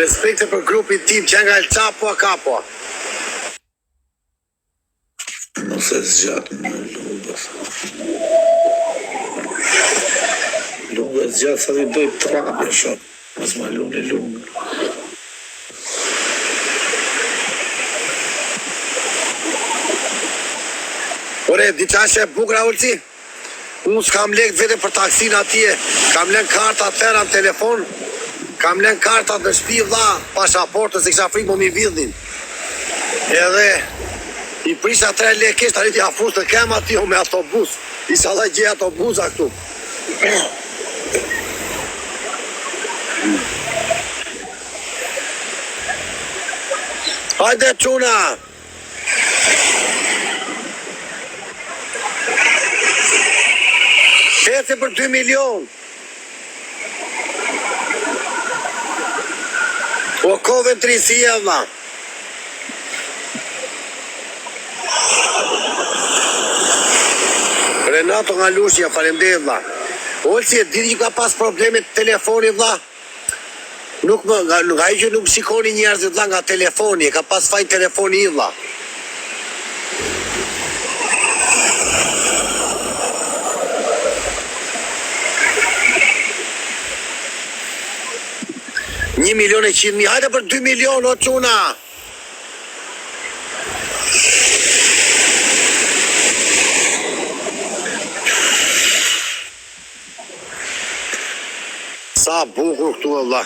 Respekte për grupin tim që nga El Chapo a Capo. Mos e zgjatë në lungës. Lungës zgjatë sa t'i dojë trapë shumë. Mos ma luni lungë. Ore, diqa që e bukra ullëci? Unë s'kam lek vete për taksin atje, kam len kartat tëra në telefon, kam len kartat në shpi dha, pasaportën, se kisha frikë më mi vidhin. Edhe, i prisha 3 lekisht, tani t'i afrus të kem ati me autobus, i sa dhe gjej autobusa këtu. Hajde quna! Ece për 2 milion. O kove në trisia, vla. Renato nga Lushja, falemderit, vla. Olsi, e diti që ka pas problemet telefoni, vla. Nuk nga i që nuk shikoni njerëzit, vla, nga telefoni, ka pas fajn telefoni, vla. Një milion e 100.000, hajde për 2 milion, o quna! Sa bukur këtu, valla.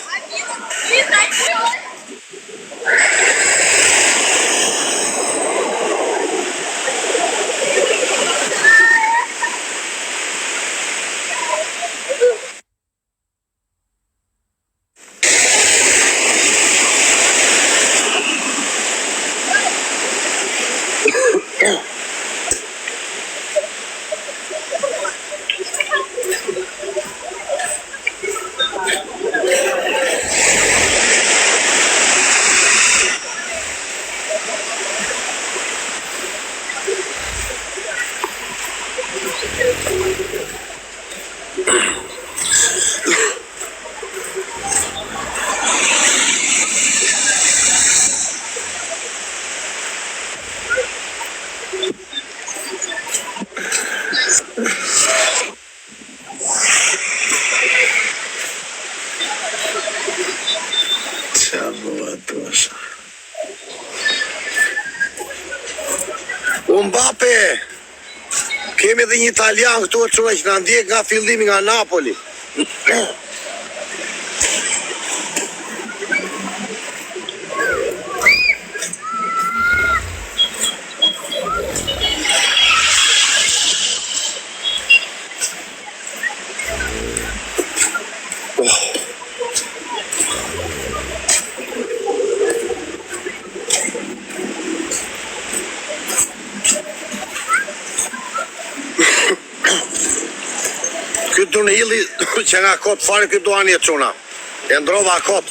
Mbappe, kemi dhe një italian këtu që në ndjek nga fillimi nga Napoli. Këtë du në hili që nga kotë fare këtë duan një quna. E ndrova kotë.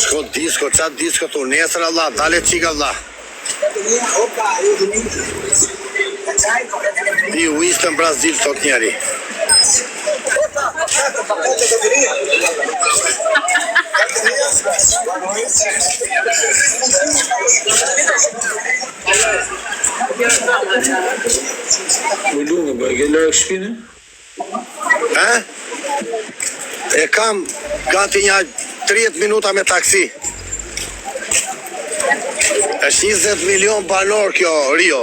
Shko disko, qatë disko të nesër, Allah, dale qika, Allah. Di uistë në Brazil, thot njeri. Më lungë, bërë, ke lërë shpine? E kam gati një 30 minuta me taksi. Është 20 milion banor kjo, Rio.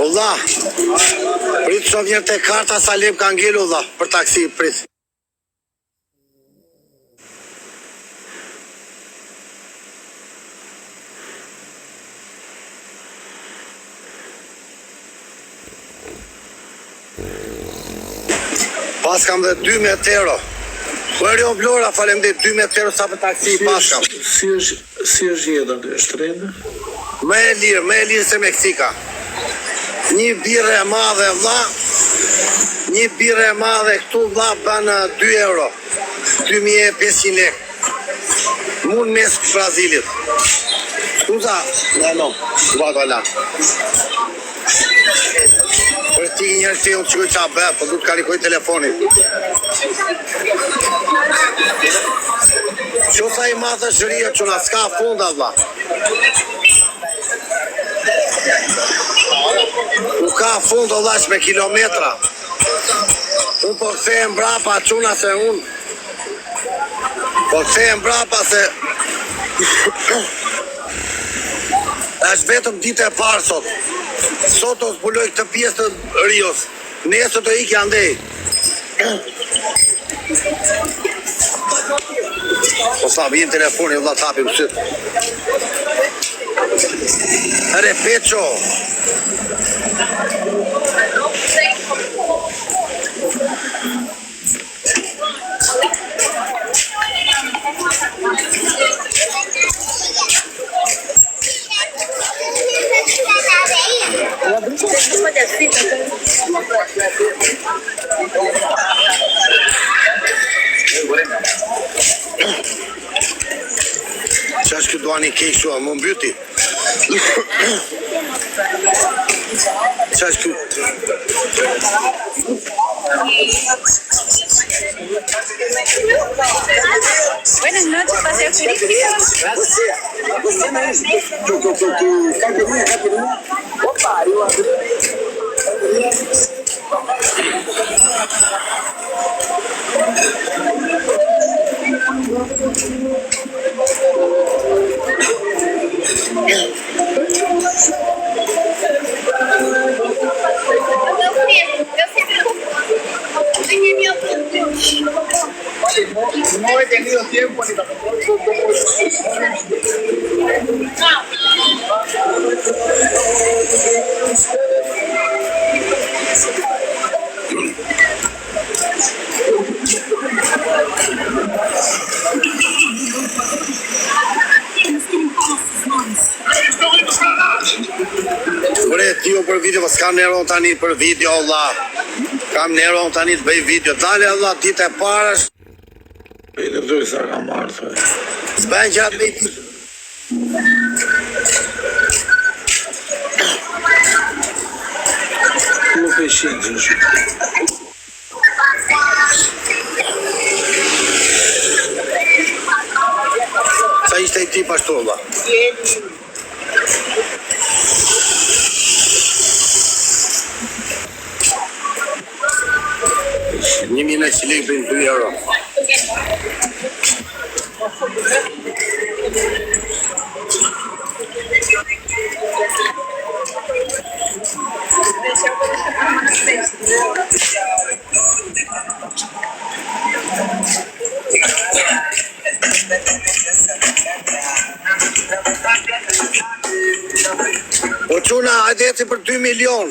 Ulla, prit sot njërë të karta Salim ka ngellu, ulla, për taksi, prit. Pas kam dhe 12 euro. Orion Vlora, faleminderit, 12 euro sa për taksi pas kam. Si është jeta të shtrenjtë? Me e lirë se Meksika. Një birre e madhe vlla, një birre e madhe këtu vlla bën 2 euro. 2500 lek. Mund mes Brazilit. Scusa, no, vado là. Për ti njërë që unë të qikoj qa bërë, për du të karikoj telefonit. Qosa i madhe shëria që nga s'ka funda, vla. Nuk ka funda, vla, që me kilometra. Unë po këthejmë brapa, quna se unë. Po këthejmë brapa se... është vetëm ditë e parë sot. Sot do zbuloj këtë pjesë të Rios. Nesër do ikja andej. Po sa vjen telefoni, vlla tapim syt. Repecho. Qa është këtë duani kejshua, më mbyti? Qa është këtë? Buenas noches, paseo turístico. No he tenido tiempo ni para Bre, tio për video, pas kam neron tani për video, Allah. Kam neron tani të bëj video. Dale, Allah, ditë e parash. E të dojë sa ka marrë, thë. S'bën gjatë me ti. Nuk e shenë që shumë. Sa ishte i ti pashtu, Allah. Një mine që lekë për 2 euro. O quna, hajde eci për 2 milion.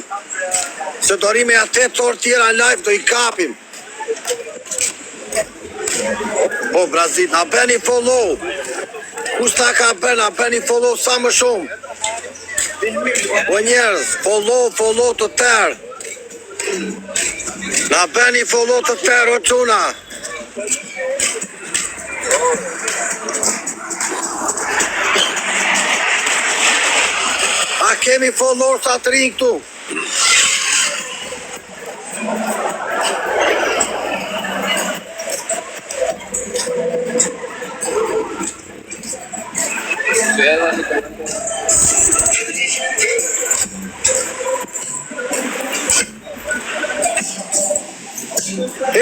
Se do rime atë 8 orë tjera në live, do i kapim. Po, Brazil, na bëni follow. Kus ta ka bërë, na bëni follow sa më shumë. O njerëz, follow të tërë. Na bëni follow të tërë, o quna. A kemi follower sa të rinj këtu?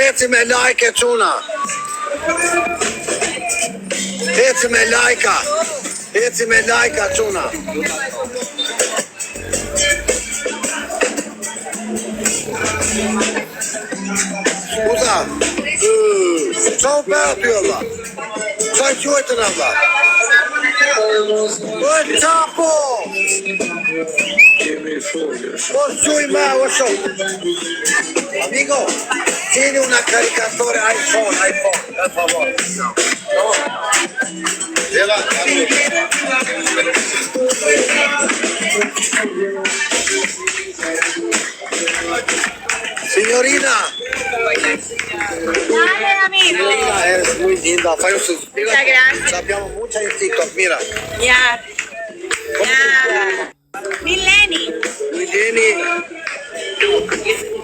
Eci me like e quna. Eci me like-a. Eci me like-a quna. Scusa. Qa u bërë ty, Allah? Qa i qojtën, Allah? O, qapo! Kemi foljes. Mos gjuj me, o shumë. Amigo, tieni una caricatore iPhone, per favore. No? Signorina, Dale, amigo. eres muy linda. Fai un Muchas gracias. Abbiamo mucha in TikTok, mira. Ya. Ya. Mileni. Mileni,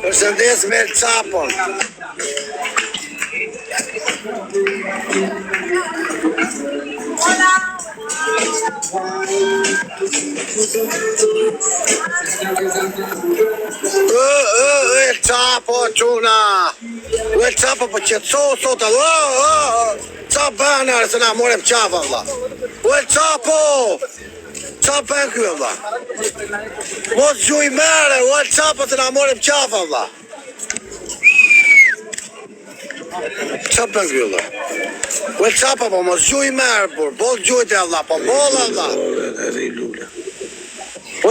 përshëndes me El Çapon. El Çapo, çuna. El Çapo po qetëso sot. Qa bën se na morëm qafë, valla. El Çapo. Qa bën ky, valla? Mos gjuj mere, El Çapo të na morëm qafë, valla. Qa bën ky, valla? El Çapo po mos gjuj mere, por bol gjujte, valla, po bol, valla.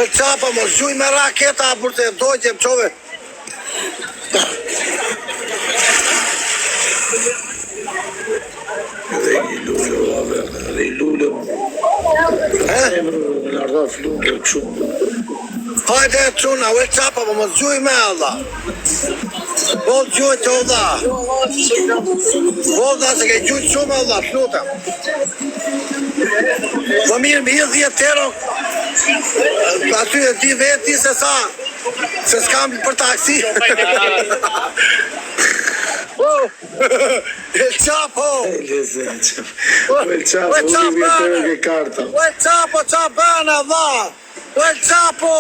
El Çapo mos gjuj me raketa, por të dojtjem qove. Hajde çuna, El Çapo po mos gjuj me, valla. Bol gjujte, valla. Bol da se ke gjujt shumë, valla, t'lutem. Po mirë, mi 10 euro. Aty e di veti se sa, se s'kam për taksi. El Çapo! El Çapo, El Çapo, qa bëna, dha? El Çapo!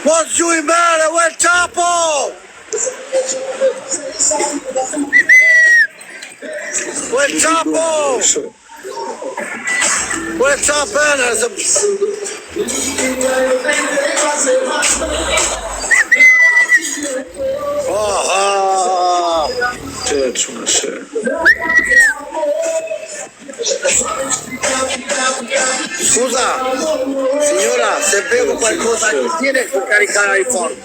Mos gjuj mere, El Çapo! El Çapo! El Çapo bëna, se... Scusa, signora, se bevo qualcosa che tiene per caricare iPhone.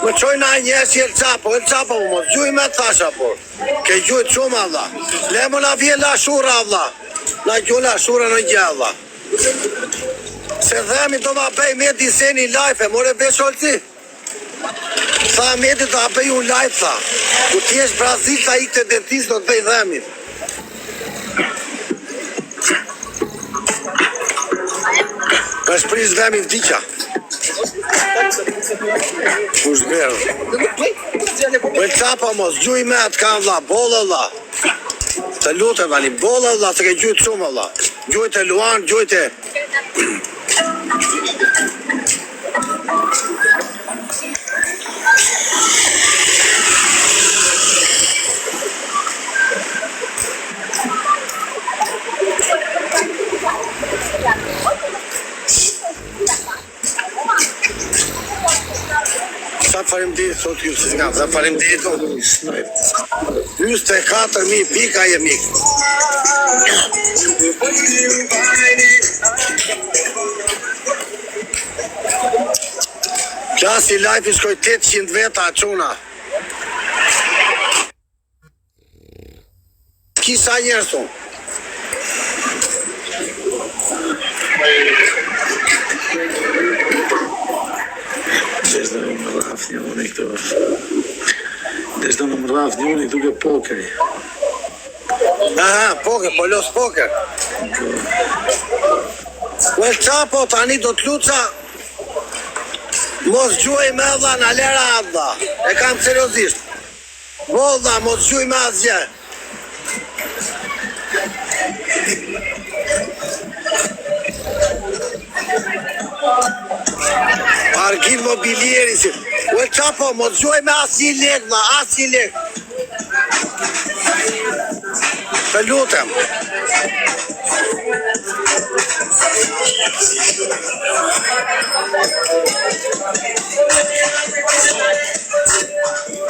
Më qoj na njësi El Çapo, mos gjuj me thasha, por. Ke gjujt shumë, Allah. Le më na vje la shura, Allah. Na gjuj la shura në gjë, Allah. Se dhemi do ma bëj me diseni live, more vesh olti. Tha Medi do a bëj unë live, tha. Ku t'jesh Brazil, tha i këtë dentist do të bëj dhemi. Është prish dhemi vdiqa. Kush berë. El Çapo mos gjuj me atë ka, valla, bolla, valla. Të lutem tani, bolla, valla, se ke gjujt shumë, valla. Gjujte Luan, gjujte. Sa faleminderit sot ju si nga, sa faleminderit 24.000 pika je mik. Klasi live i shkoj 800 veta quna. Kisa njerësun. Desde në më rraf një unë i këto Desde në më rraf një unë i duke pokeri. Aha, poker, po los poker. El Çapo tani do t'luca. Mos gjuaj me dha në lera adha. E kam seriozisht. Bolla, mos gjuaj me asgjë. Argil mobilieri si. El Çapo, mos gjuaj me asnjë lek, ma, asnjë lek. Të lutem.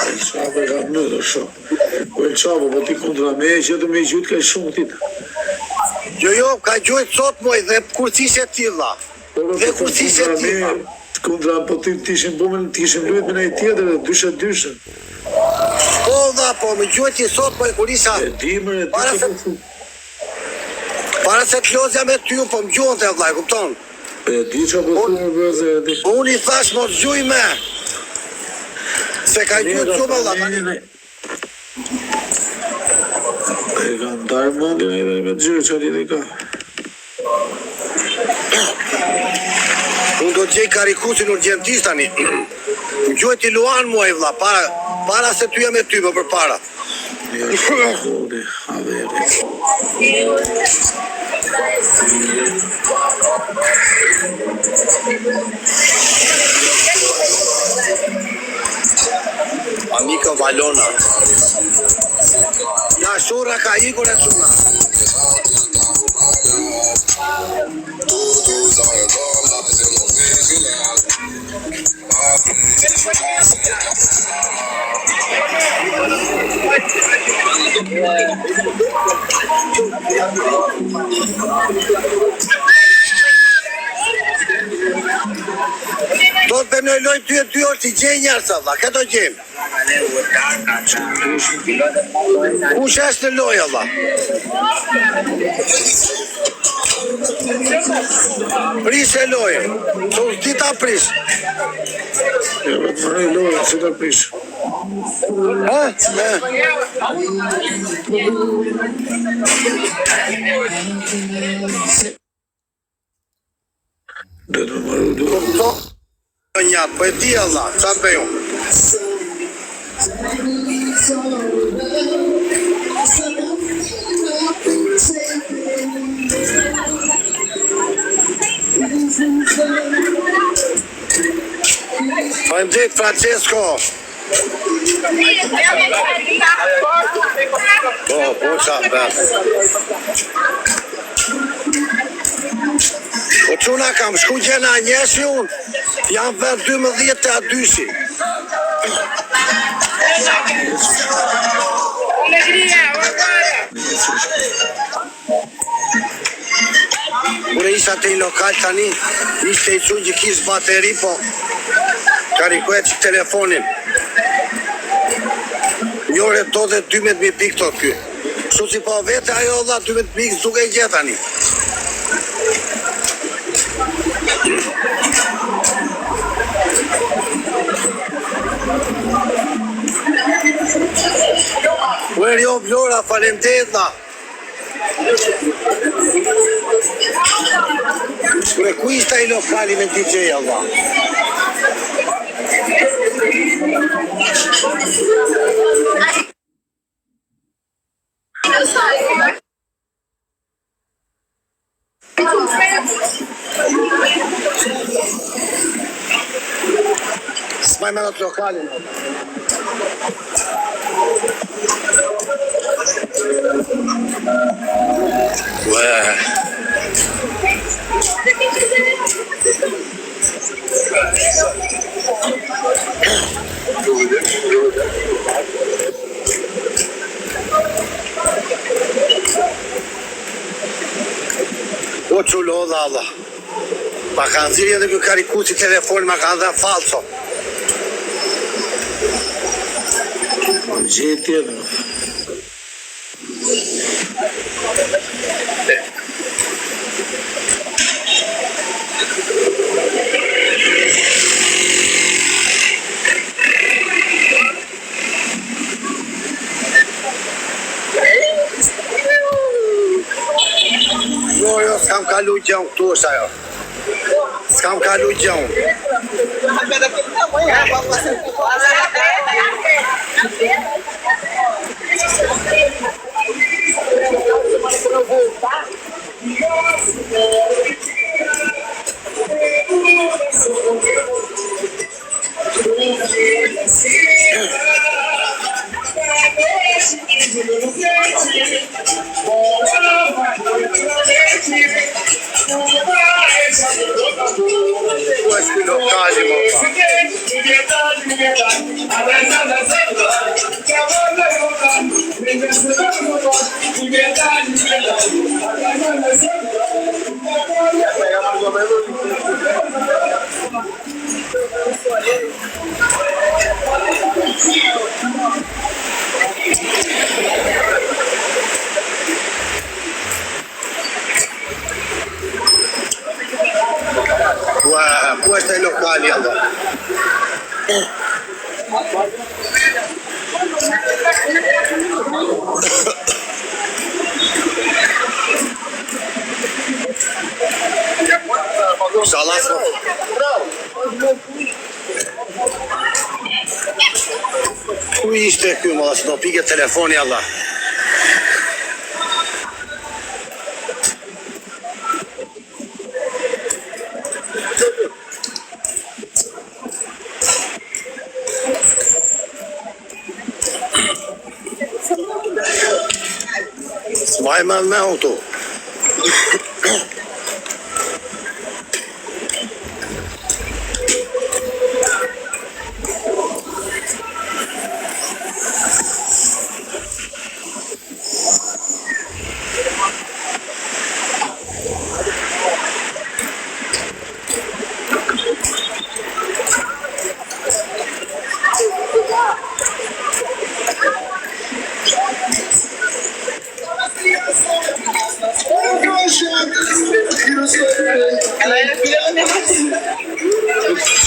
El Çapo ka në dhe shumë. El Çapo, po ti kundra me e që të me i gjytë ka shumë tita. Jo, ka gjojt sot moj dhe kurcishe tilla. Dhe kurcishe tilla. Kundra, po t'ishin lujt me nej tjetër dhe dyshe. Po dha, po më gjojti sot moj kur isha. Para se t'lozja me ty, po më gjonte vllai, kupton? E di që po thumë vëzë, e di. Unë I thash mos gjuj me. Se ka gjojt shumë valla tani. E ka ndarë mandin e me të gjyrë që ali ka. Unë do të gjej karikusin urgjentisht tani. Më gjojti Luan muaj vlla, para se ty jam me ty më përpara. Ja, shkodi, averi. Amico Valona. Na shura ka ikur e çuna. Do të në lojë ty orë si gjej njerësa, valla, këto gjem. Kush është në lojë, valla? Prish e lojë. So ti ta prish. Ja, vetë më rejë lojë, si ta prish. Ha? Dhe në marru du. Njatë, po e ti Allah, qa të bejo? Faleminderit Francesco. Po qa bërë. Po quna kam shku gjena njëshi unë, jam vërë 12 të adyshi. Kure isha të I lokal tani, ishte I qunë që kishë bateri, po karikohet që telefonin. Njore do dhe 12.000 pikë të kjo. Shtu si po vete ajo dha 12.000 pikë duke I gjetani. Uer jo Vlora, faleminderit na. Kure ku ishte ai lokali me DJ Allah? S'maj me të lokalin. O qullo dhe Allah. Ma kanë zirë edhe kjo karikusi telefoni, ma kanë dhe falso. Gjithë tjetër. Jo, s'kam kalu gjon këtu është ajo. S'kam kalu gjon. Questi locali, lokal, jalla. Shalas, ku ishte ky më do pike telefoni Allah. Smaj me auto.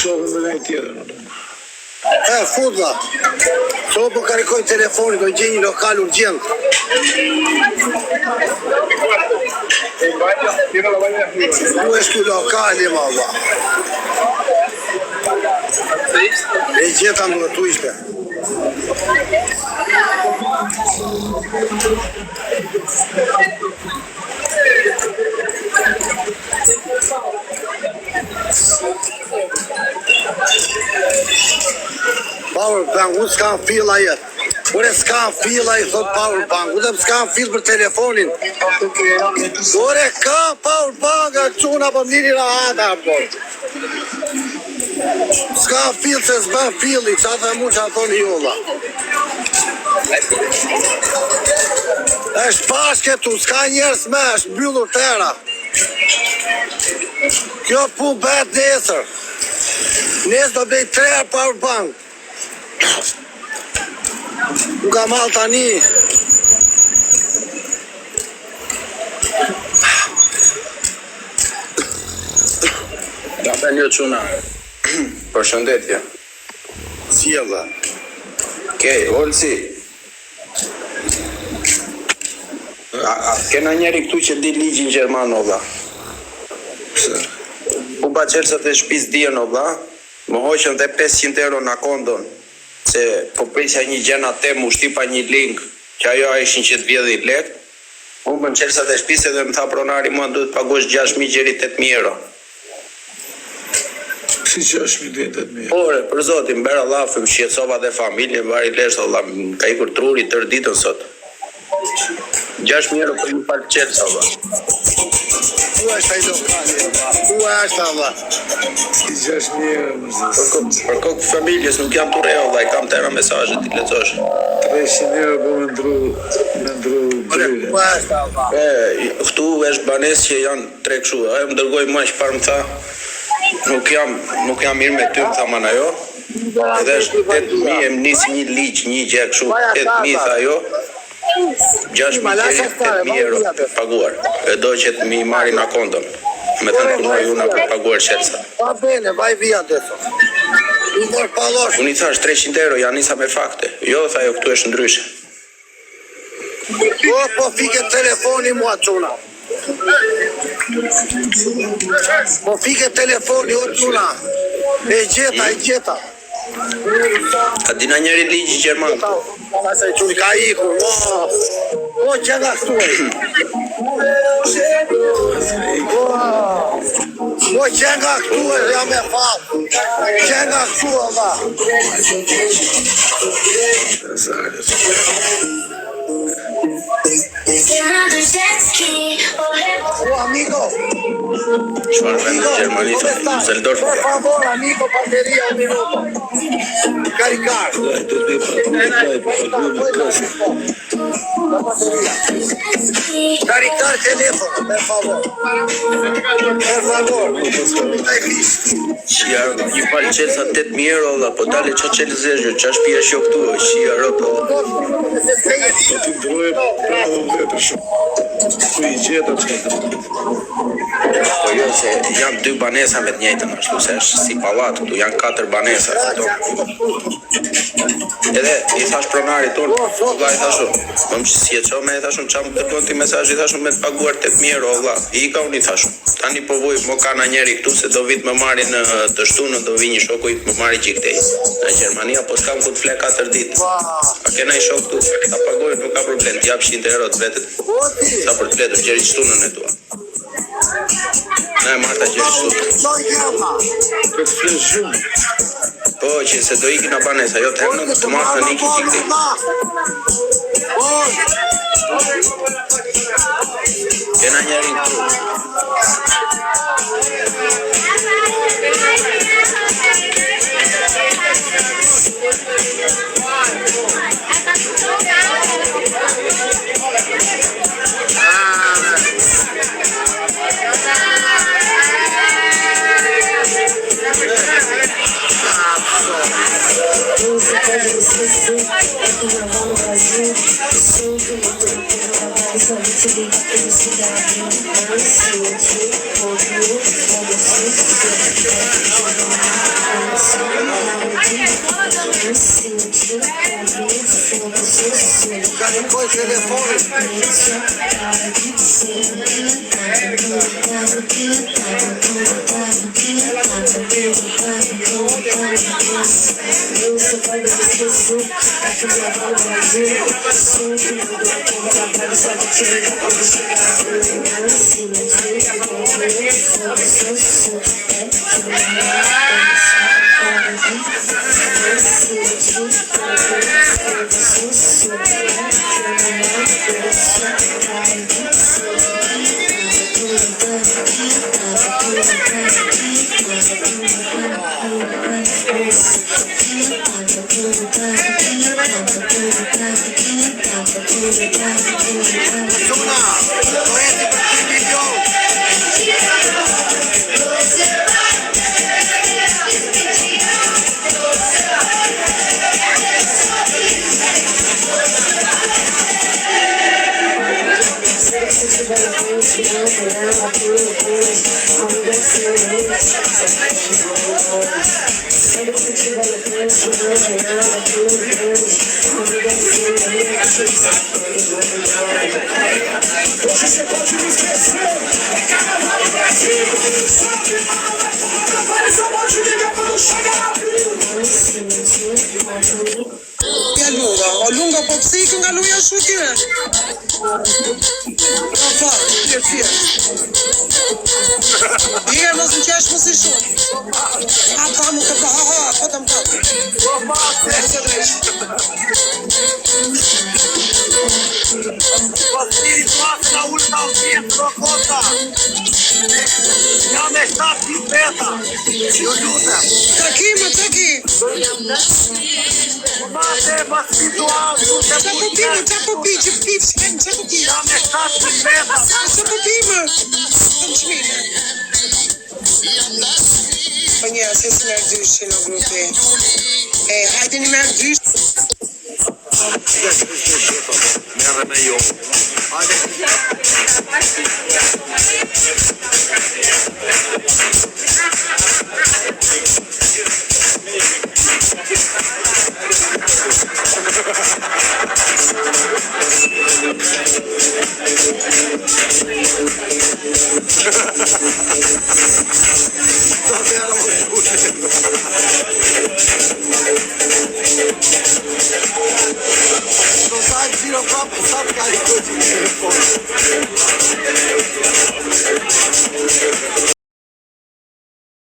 Shohim me një tjetër. Fudla. So po karikoj telefonin, do gjej një lokal urgjent. Ku është ky lokali, valla? E gjeta më tu ishte. Powerbank, unë s'kam fila jetë. Ure s'kam fila i thot powerbank, unë s'kam fil për telefonin. Ure ka powerbank, a quna për mniri rahata, bërë. S'kam fil se s'ban fili, që atë e mu që atë një jolla. Eshtë pashke tu, s'ka njerës me, është mbyllur tëra. Kjo pun bet nesër. Nesë do bëj 3 powerbank. Nuk ka mal tani. Ja për një quna. Përshëndetje. Si e vë? Kej, Olsi. Kena njeri këtu që di ligjin Gjerman, o vla. U ba qelsat e shpis dijen, o vla. Më hoqën dhe 500 euro në kondon. Se po prisja një gjena te mu shtipa një link që ajo a ishin që të vjedhi lek. Unë më në qelsat e shpis edhe më tha pronari mua duhet pagush 6.000 gjeri 8.000 euro. Si 6.000 Ore, për zotin, bera lafëm, shqetsova dhe familje, vari leshtë, Allah, ka ikur truri tërë ditën sot. 6.000 euro për një palë qelsa, Allah. Ku është ai lokali? Ku është Allah? Si 6.000 euro, më zës. Për kokë familjes nuk jam të reo, Allah, i kam tëra mesazhet, i lecosh. 300 euro po me ndru Ku është Allah? Këtu është banes që janë 3 këshu, ajo më dërgoj mua që parë më tha, nuk jam mirë me ty, më tha mana jo. Edhe është 8.000, e më nisi një ligj, një gjë këshu, 8.000 tha jo. 6.000 gjeri, 8.000 euro paguar. E do që të mi marri në kondon. Me të në punoj una për paguar qelsa. Pa bene, vaj via adesso. I mor palosh. Unë i thash 300 euro, janë nisa me fakte. Jo, tha jo, këtu është ndryshe. Po fike telefoni mua quna. Po fike telefoni o quna. E gjeta. A dina njeri ligji Gjerman? Se quni ka ikur, o që nga këtu e. O që nga këtu e, jam e falë. Që nga këtu e, Allah. O, amigo. Shmarë vendë Gjermani, thë, Zeldorf. Por favor, amigo, bateria un minuto. Caricar. Caricar telefono, per favor. Per favor. Stai fish. Shia, një palë qelsa 8.000 euro, Allah, po dale që qelë zezhjo, që është pia shok tu, shia roto. Po ti ndruje 15 shumë. Ku I gjeta që Po jo, se janë 2 banesa me të njëjtën ashtu, se është si pallat, këtu janë 4 banesa këto. Edhe I thash pronarit tonë, vlla I thashun, më më si e çome I thashun, çam dërgon ti mesazh I thashun me të paguar 8.000 euro vlla. I ka unë I thashun. Tani po vuj, mo ka na njeri këtu se do vit më marrin në të shtunën, do vi një shoku I më marri çiktej. Në Gjermania po s'kam ku të fle 4 ditë. A kena I shok këtu, ta pagoj, nuk ka problem, t'jap 100 euro të vetet. Sa për të fletur, gjeri shtunën e tua. Ne Marta gjeri shtunën. të flesh shumë? Po, që se do iki në banesa, jo të herë në të marrë në iki çiktej. Kena njerin këtu. Carregou o telefone. O lunga po pse I nga luja shutje? Po, tje. Je, mos në qesh mos I shut. A pa mu ka po të më kapë. Jam e 7 peta. Ju lutem. Taki. Mate, mas visual, Qa po pi, që pip, qa po pi? jam e 7 peta. Qa po pi më? Të më qmine. Po një, se si merë dyshi në grupi. Hajde një merë dyshi. Merre me jo. Hajde. Sabe, cara,